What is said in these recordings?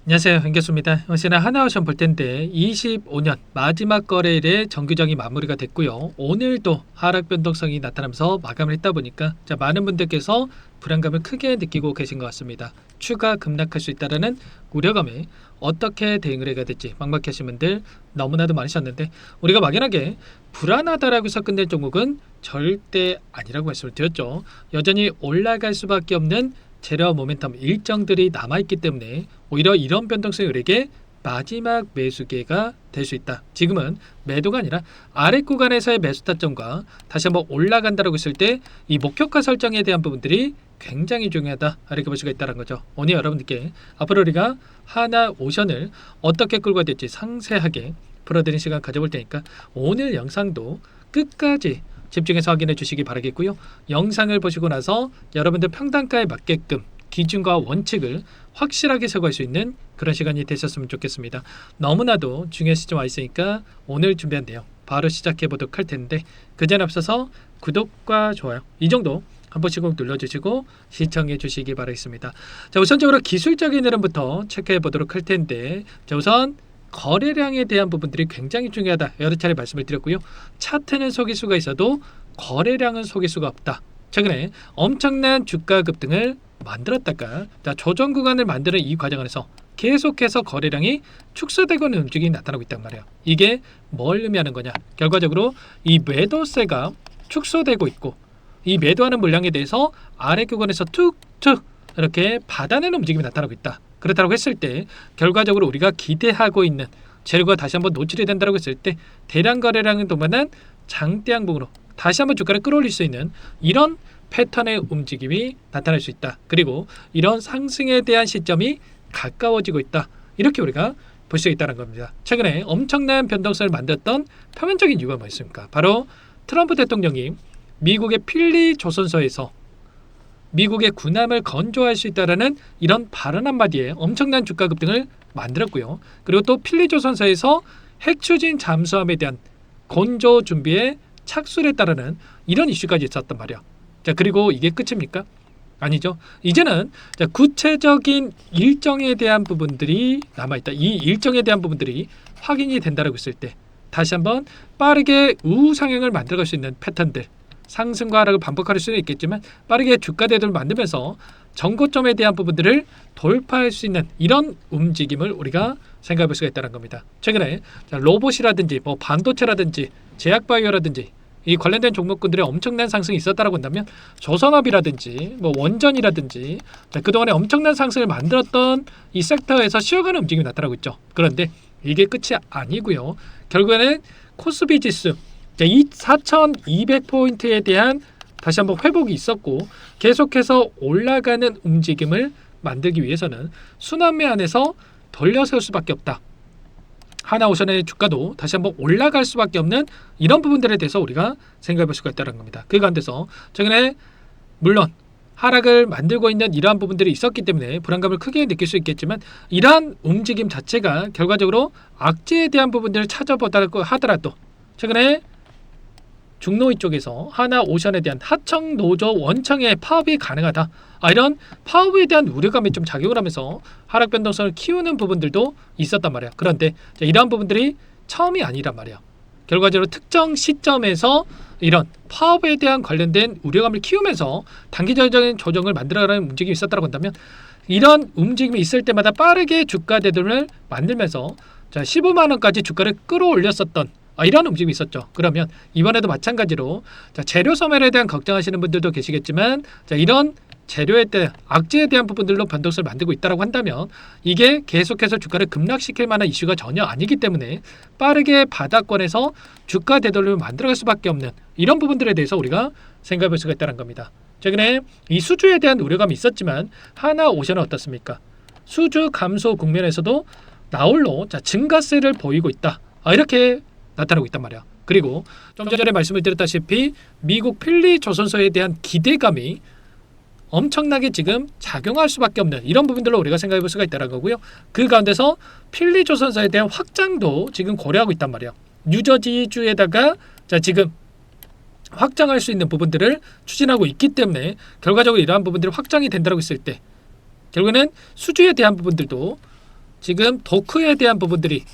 안녕하세요, 현교수입니다. 시나 하나오션 볼 텐데 25년 마지막 거래일에 정규정이 마무리가 됐고요. 오늘도 하락 변동성이 나타나면서 마감을 했다 보니까 많은 분들께서 불안감을 크게 느끼고 계신 것 같습니다. 추가 급락할 수 있다는 우려감에 어떻게 대응을 해야 될지 막막하신 분들 너무나도 많으셨는데, 우리가 막연하게 불안하다라고 해서 끝낼 종목은 절대 아니라고 말씀을 드렸죠. 여전히 올라갈 수밖에 없는 재료 모멘텀 일정들이 남아있기 때문에 오히려 이런 변동성이 우리에게 마지막 매수 기회가 될 수 있다. 지금은 매도가 아니라 아래 구간에서의 매수 타점과 다시 한번 올라간다고 했을 때 이 목표가 설정에 대한 부분들이 굉장히 중요하다, 이렇게 볼 수가 있다는 거죠. 오늘 여러분들께 앞으로 우리가 하나오션을 어떻게 끌고 가야 될지 상세하게 풀어드리는 시간 가져볼 테니까 오늘 영상도 끝까지 집중해서 확인해 주시기 바라겠고요. 영상을 보시고 나서 여러분들 평단가에 맞게끔 기준과 원칙을 확실하게 세워갈 수 있는 그런 시간이 되셨으면 좋겠습니다. 너무나도 중요한 시점 와 있으니까 오늘 준비한 내용 바로 시작해 보도록 할 텐데, 그 전에 앞서서 구독과 좋아요 이 정도 한 번씩 꼭 눌러주시고 시청해 주시기 바라겠습니다. 자, 우선적으로 기술적인 흐름부터 체크해 보도록 할 텐데, 자, 우선 거래량에 대한 부분들이 굉장히 중요하다, 여러 차례 말씀을 드렸고요. 차트는 속일 수가 있어도 거래량은 속일 수가 없다. 최근에 엄청난 주가 급등을 만들었다가 조정 구간을 만드는 이 과정 안에서 계속해서 거래량이 축소되고 있는 움직임이 나타나고 있단 말이에요. 이게 뭘 의미하는 거냐? 결과적으로 이 매도세가 축소되고 있고, 이 매도하는 물량에 대해서 아래 구간에서 툭툭 이렇게 받아내는 움직임이 나타나고 있다. 그렇다고 했을 때 결과적으로 우리가 기대하고 있는 재료가 다시 한번 노출이 된다고 했을 때 대량 거래량을 동반한 장대 항봉으로 다시 한번 주가를 끌어올릴 수 있는 이런 패턴의 움직임이 나타날 수 있다. 그리고 이런 상승에 대한 시점이 가까워지고 있다, 이렇게 우리가 볼 수 있다는 겁니다. 최근에 엄청난 변동성을 만들었던 표면적인 이유가 뭐였습니까? 바로 트럼프 대통령이 미국의 필리 조선소에서 미국의 군함을 건조할 수 있다라는 이런 발언 한마디에 엄청난 주가 급등을 만들었고요. 그리고 또 필리 조선소에서 핵 추진 잠수함에 대한 건조 준비에 착수를 했다라는 이런 이슈까지 있었단 말이야. 자, 그리고 이게 끝입니까? 아니죠. 이제는 구체적인 일정에 대한 부분들이 남아있다. 이 일정에 대한 부분들이 확인이 된다고 했을 때 다시 한번 빠르게 우상향을 만들어갈 수 있는 패턴들, 상승과 하락을 반복할 수는 있겠지만 빠르게 주가 대도를 만들면서 정고점에 대한 부분들을 돌파할 수 있는 이런 움직임을 우리가 생각해 볼 수가 있다는 겁니다. 최근에 로봇이라든지 반도체라든지 제약바이오라든지 이 관련된 종목군들의 엄청난 상승이 있었다고 한다면 조선업이라든지 원전이라든지 그동안에 엄청난 상승을 만들었던 이 섹터에서 쉬어가는 움직임이 나타나고 있죠. 그런데 이게 끝이 아니고요. 결국에는 코스피 지수 이 4200포인트에 대한 다시 한번 회복이 있었고, 계속해서 올라가는 움직임을 만들기 위해서는 순환매 안에서 돌려세울 수밖에 없다. 하나오션의 주가도 다시 한번 올라갈 수밖에 없는 이런 부분들에 대해서 우리가 생각해 볼 수가 있다는 겁니다. 그 가운데서 최근에 물론 하락을 만들고 있는 이러한 부분들이 있었기 때문에 불안감을 크게 느낄 수 있겠지만, 이러한 움직임 자체가 결과적으로 악재에 대한 부분들을 찾아보다고 하더라도 최근에 중노이 쪽에서 하나오션에 대한 하청 노조 원청의 파업이 가능하다, 이런 파업에 대한 우려감이 좀 작용을 하면서 하락 변동성을 키우는 부분들도 있었단 말이야. 그런데 이러한 부분들이 처음이 아니란 말이야. 결과적으로 특정 시점에서 이런 파업에 대한 관련된 우려감을 키우면서 단기적인 조정을 만들어가는 움직임이 있었다고 한다면, 이런 움직임이 있을 때마다 빠르게 주가 대등을 만들면서 15만원까지 주가를 끌어올렸었던 이런 움직임이 있었죠. 그러면 이번에도 마찬가지로 재료 소멸에 대한 걱정하시는 분들도 계시겠지만, 이런 재료에 대한 악재에 대한 부분들로 변동성을 만들고 있다고 한다면 이게 계속해서 주가를 급락시킬 만한 이슈가 전혀 아니기 때문에 빠르게 바닥권에서 주가 되돌림을 만들어갈 수밖에 없는 이런 부분들에 대해서 우리가 생각해 볼 수가 있다는 겁니다. 최근에 이 수주에 대한 우려감이 있었지만 하나오션은 어떻습니까? 수주 감소 국면에서도 나홀로 증가세를 보이고 있다, 이렇게 나타나고 있단 말이야. 그리고 좀 전에 말씀을 드렸다시피 미국 필리 조선소에 대한 기대감이 엄청나게 지금 작용할 수밖에 없는 이런 부분들로 우리가 생각해 볼 수가 있다는 거고요. 그 가운데서 필리 조선소에 대한 확장도 지금 고려하고 있단 말이야. 뉴저지주에다가 지금 확장할 수 있는 부분들을 추진하고 있기 때문에 결과적으로 이러한 부분들이 확장이 된다고 했을 때 결국에는 수주에 대한 부분들도 지금 도크에 대한 부분들이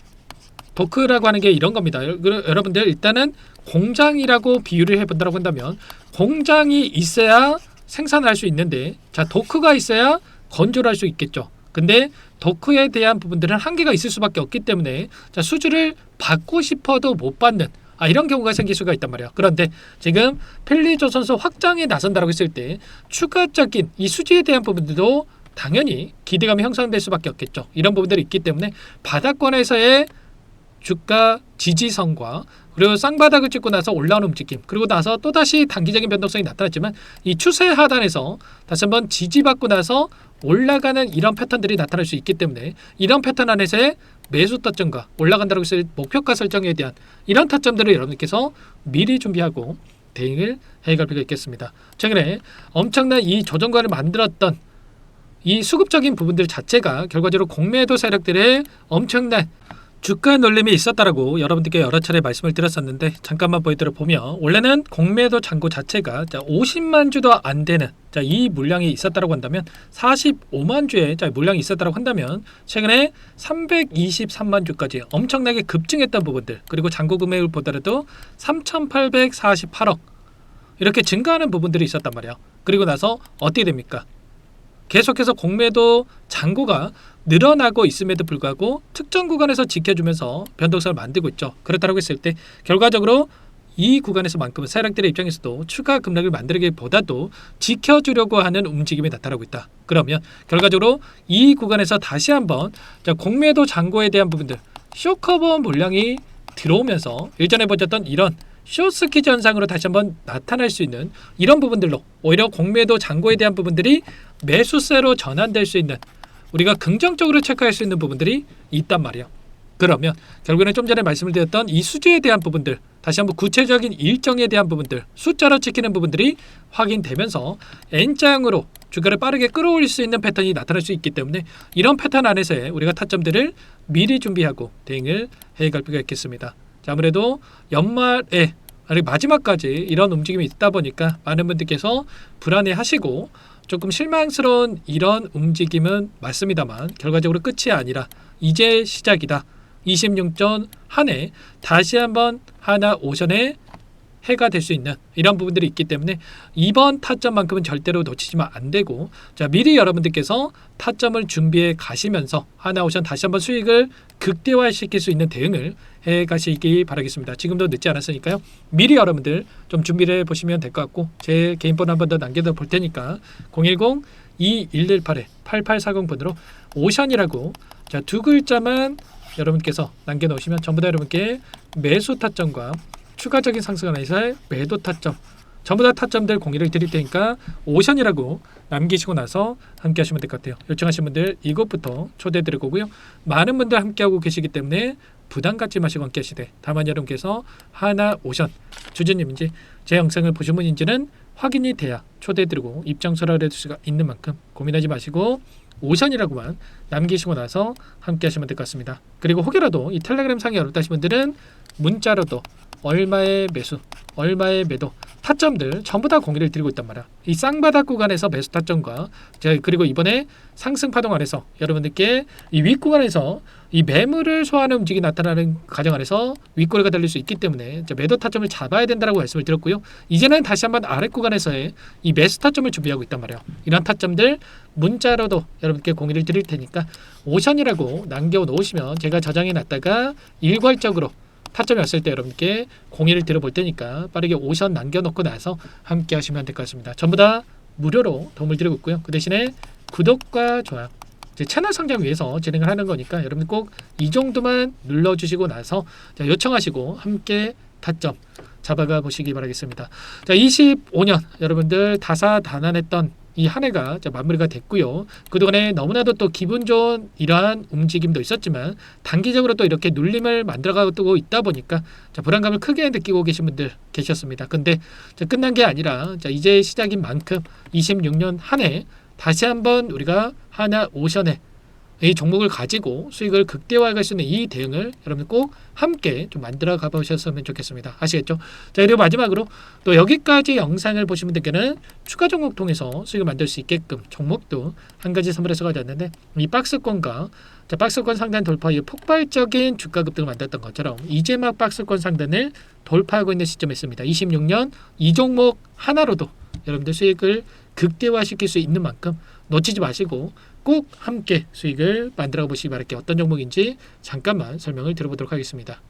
도크라고 하는 게 이런 겁니다. 여러분들 일단은 공장이라고 비유를 해본다고 한다면 공장이 있어야 생산할 수 있는데 자 도크가 있어야 건조를 할 수 있겠죠. 근데 도크에 대한 부분들은 한계가 있을 수밖에 없기 때문에 자 수주를 받고 싶어도 못 받는 이런 경우가 생길 수가 있단 말이에요. 그런데 지금 펠리조선소 확장에 나선다고 했을 때 추가적인 이 수지에 대한 부분들도 당연히 기대감이 형성될 수밖에 없겠죠. 이런 부분들이 있기 때문에 바닥권에서의 주가 지지선과 그리고 쌍바닥을 찍고 나서 올라오는 움직임 그리고 나서 또다시 단기적인 변동성이 나타났지만 이 추세 하단에서 다시 한번 지지받고 나서 올라가는 이런 패턴들이 나타날 수 있기 때문에 이런 패턴 안에서의 매수 타점과 올라간다고 했을 목표가 설정에 대한 이런 타점들을 여러분께서 미리 준비하고 대응을 해갈 필요가 있겠습니다. 최근에 엄청난 이 조정관을 만들었던 이 수급적인 부분들 자체가 결과적으로 공매도 세력들의 엄청난 주가 놀림이 있었다라고 여러분들께 여러 차례 말씀을 드렸었는데 잠깐만 보면 원래는 공매도 잔고 자체가 50만 주도 안 되는 이 물량이 있었다라고 한다면 45만 주의 물량이 있었다라고 한다면 최근에 323만 주까지 엄청나게 급증했던 부분들 그리고 잔고 금액을 보더라도 3,848억 이렇게 증가하는 부분들이 있었단 말이에요. 그리고 나서 어떻게 됩니까? 계속해서 공매도 잔고가 늘어나고 있음에도 불구하고 특정 구간에서 지켜주면서 변동성을 만들고 있죠. 그렇다고 했을 때 결과적으로 이 구간에서만큼은 세력들의 입장에서도 추가 급락을 만들기보다도 지켜주려고 하는 움직임이 나타나고 있다. 그러면 결과적으로 이 구간에서 다시 한번 공매도 잔고에 대한 부분들 쇼커버 물량이 들어오면서 일전에 보셨던 이런 숏스퀴즈 현상으로 다시 한번 나타날 수 있는 이런 부분들로 오히려 공매도 잔고에 대한 부분들이 매수세로 전환될 수 있는 우리가 긍정적으로 체크할 수 있는 부분들이 있단 말이에요. 그러면 결국에는 좀 전에 말씀을 드렸던 이 수주에 대한 부분들 다시 한번 구체적인 일정에 대한 부분들 숫자로 찍히는 부분들이 확인되면서 N자형으로 주가를 빠르게 끌어올릴 수 있는 패턴이 나타날 수 있기 때문에 이런 패턴 안에서의 우리가 타점들을 미리 준비하고 대응을 해갈 필요가 있겠습니다. 자, 아무래도 연말에 마지막까지 이런 움직임이 있다 보니까 많은 분들께서 불안해하시고 조금 실망스러운 이런 움직임은 맞습니다만 결과적으로 끝이 아니라 이제 시작이다. 26전 한 해 다시 한번 하나오션의 해가 될 수 있는 이런 부분들이 있기 때문에 이번 타점만큼은 절대로 놓치지만 안 되고 자 미리 여러분들께서 타점을 준비해 가시면서 하나오션 다시 한번 수익을 극대화시킬 수 있는 대응을 해 가시기 바라겠습니다. 지금도 늦지 않았으니까요. 미리 여러분들 좀 준비를 해보시면 될 것 같고 제 개인 번호 한 번 더 남겨둬 볼 테니까 010-2118-8840번으로 오션이라고 자 두 글자만 여러분께서 남겨놓으시면 전부 다 여러분께 매수 타점과 추가적인 상승 안에서의 매도 타점 전부 다 타점들 공유를 드릴 테니까 오션이라고 남기시고 나서 함께 하시면 될 것 같아요. 요청하신 분들 이것부터 초대해 드릴 거고요. 많은 분들 함께하고 계시기 때문에 부담 갖지 마시고 함께 하시되 다만 여러분께서 하나오션 주주님인지 제 영상을 보신 분인지는 확인이 돼야 초대해 드리고 입장서를 해줄 수가 있는 만큼 고민하지 마시고 오션이라고만 남기시고 나서 함께 하시면 될 것 같습니다. 그리고 혹여라도 이 텔레그램 상이 어렵다 하신 분들은 문자로도 얼마의 매수, 얼마의 매도 타점들 전부 다 공유를 드리고 있단 말이야. 이 쌍바닥 구간에서 매수 타점과 그리고 이번에 상승 파동 안에서 여러분들께 이 윗구간에서 이 매물을 소화하는 움직임이 나타나는 과정 안에서 윗꼬리가 달릴 수 있기 때문에 매도 타점을 잡아야 된다고 말씀을 드렸고요. 이제는 다시 한번 아래 구간에서의 이 매수 타점을 준비하고 있단 말이에요. 이런 타점들 문자로도 여러분께 공유를 드릴 테니까 오션이라고 남겨놓으시면 제가 저장해 놨다가 일괄적으로 타점이 왔을 때 여러분께 공유를 드려볼 테니까 빠르게 오션 남겨놓고 나서 함께 하시면 될 것 같습니다. 전부 다 무료로 도움을 드리고 있고요. 그 대신에 구독과 좋아요 제 채널 성장 위해서 진행을 하는 거니까 여러분 꼭 이 정도만 눌러주시고 나서 요청하시고 함께 타점 잡아가 보시기 바라겠습니다. 자 25년 여러분들 다사다난했던 이 한 해가 마무리가 됐고요. 그동안에 너무나도 또 기분 좋은 이러한 움직임도 있었지만 단기적으로 또 이렇게 눌림을 만들어가고 있다 보니까 불안감을 크게 느끼고 계신 분들 계셨습니다. 근데 끝난 게 아니라 이제 시작인 만큼 26년 한 해 다시 한번 우리가 하나오션에 이 종목을 가지고 수익을 극대화할 수 있는 이 대응을 여러분 꼭 함께 좀 만들어 가보셨으면 좋겠습니다. 아시겠죠? 자, 그리고 마지막으로 또 여기까지 영상을 보신 분들께는 추가 종목 통해서 수익을 만들 수 있게끔 종목도 한 가지 선물해서 가져왔는데, 이 박스권과 박스권 상단 돌파 이후 폭발적인 주가 급등을 만들었던 것처럼 이제 막 박스권 상단을 돌파하고 있는 시점에 있습니다. 26년 이 종목 하나로도 여러분들 수익을 극대화시킬 수 있는 만큼 놓치지 마시고 꼭 함께 수익을 만들어 보시기 바랄게요. 어떤 종목인지 잠깐만 설명을 드려보도록 하겠습니다.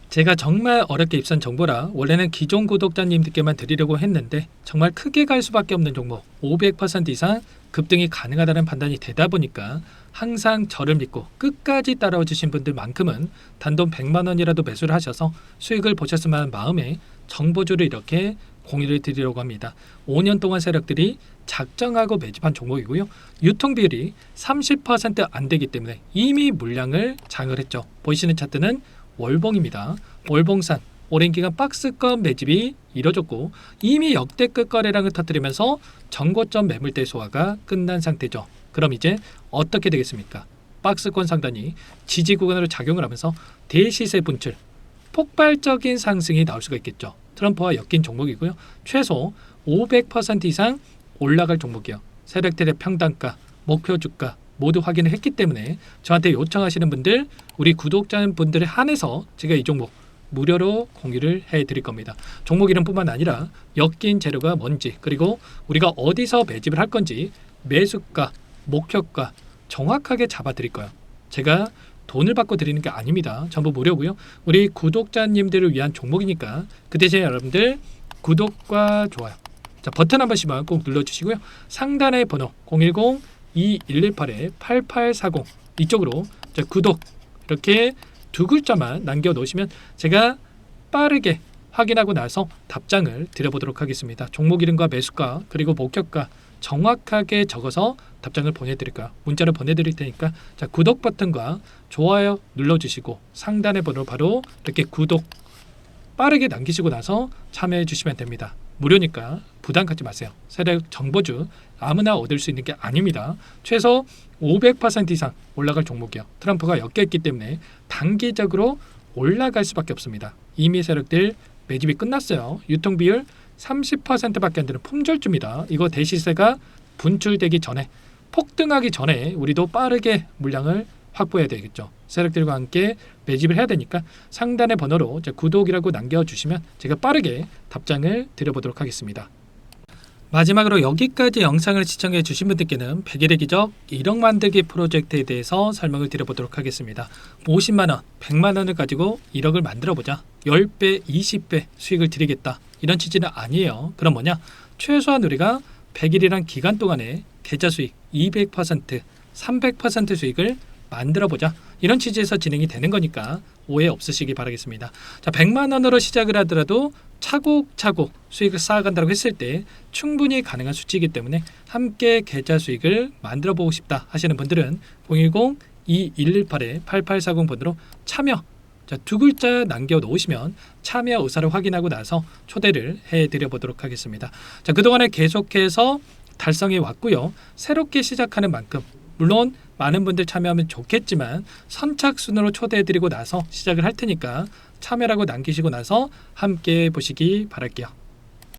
제가 정말 어렵게 입선 정보라 원래는 기존 구독자님들께만 드리려고 했는데 정말 크게 갈 수밖에 없는 종목 500% 이상 급등이 가능하다는 판단이 되다 보니까 항상 저를 믿고 끝까지 따라와 주신 분들만큼은 단돈 100만 원이라도 매수를 하셔서 수익을 보셨으면 하는 마음에 정보주를 이렇게 공유를 드리려고 합니다. 5년 동안 세력들이 작정하고 매집한 종목이고요. 유통비율이 30%안 되기 때문에 이미 물량을 장을 했죠. 보이시는 차트는 월봉입니다. 월봉산 오랜 기간 박스권 매집이 이뤄졌고 이미 역대급 거래량을 터뜨리면서 전고점 매물대 소화가 끝난 상태죠. 그럼 이제 어떻게 되겠습니까? 박스권 상단이 지지 구간으로 작용을 하면서 대시세 분출, 폭발적인 상승이 나올 수가 있겠죠. 트럼프와 엮인 종목이고요. 최소 500% 이상 올라갈 종목이요. 세력들의 평단가, 목표 주가 모두 확인을 했기 때문에 저한테 요청하시는 분들, 우리 구독자분들에 한해서 제가 이 종목 무료로 공유를 해드릴 겁니다. 종목 이름뿐만 아니라 엮인 재료가 뭔지, 그리고 우리가 어디서 매집을 할 건지 매수가, 목표가 정확하게 잡아드릴 거예요. 제가 돈을 받고 드리는 게 아닙니다. 전부 무료고요. 우리 구독자님들을 위한 종목이니까 그 대신에 여러분들 구독과 좋아요, 자, 버튼 한 번씩만 꼭 눌러주시고요. 상단의 번호 010-2118-8840 이쪽으로 구독 이렇게 두 글자만 남겨놓으시면 제가 빠르게 확인하고 나서 답장을 드려보도록 하겠습니다. 종목 이름과 매수가 그리고 목표가 정확하게 적어서 답장을 보내드릴까요? 문자를 보내드릴 테니까 자, 구독 버튼과 좋아요 눌러주시고 상단의 번호 바로 이렇게 구독 빠르게 남기시고 나서 참여해 주시면 됩니다. 무료니까 부담 갖지 마세요. 세력 정보주 아무나 얻을 수 있는 게 아닙니다. 최소 500% 이상 올라갈 종목이요. 트럼프가 엮였기 때문에 단기적으로 올라갈 수밖에 없습니다. 이미 세력들 매집이 끝났어요. 유통비율 30%밖에 안 되는 품절주입니다. 이거 대시세가 분출되기 전에 폭등하기 전에 우리도 빠르게 물량을 확보해야 되겠죠. 세력들과 함께 매집을 해야 되니까 상단의 번호로 구독이라고 남겨주시면 제가 빠르게 답장을 드려보도록 하겠습니다. 마지막으로 여기까지 영상을 시청해 주신 분들께는 100일의 기적 1억 만들기 프로젝트에 대해서 설명을 드려보도록 하겠습니다. 50만원, 100만원을 가지고 1억을 만들어보자. 10배, 20배 수익을 드리겠다. 이런 취지는 아니에요. 그럼 뭐냐? 최소한 우리가 100일이란 기간 동안에 계좌 수익 200%, 300% 수익을 만들어보자. 이런 취지에서 진행이 되는 거니까 오해 없으시기 바라겠습니다. 자, 100만 원으로 시작을 하더라도 차곡차곡 수익을 쌓아간다고 했을 때 충분히 가능한 수치이기 때문에 함께 계좌 수익을 만들어 보고 싶다 하시는 분들은 010-2118-8840 번호로 참여, 자, 두 글자 남겨놓으시면 참여 의사를 확인하고 나서 초대를 해드려 보도록 하겠습니다. 자, 그동안에 계속해서 달성해 왔고요. 새롭게 시작하는 만큼 물론 많은 분들 참여하면 좋겠지만 선착순으로 초대해드리고 나서 시작을 할 테니까 참여라고 남기시고 나서 함께 보시기 바랄게요.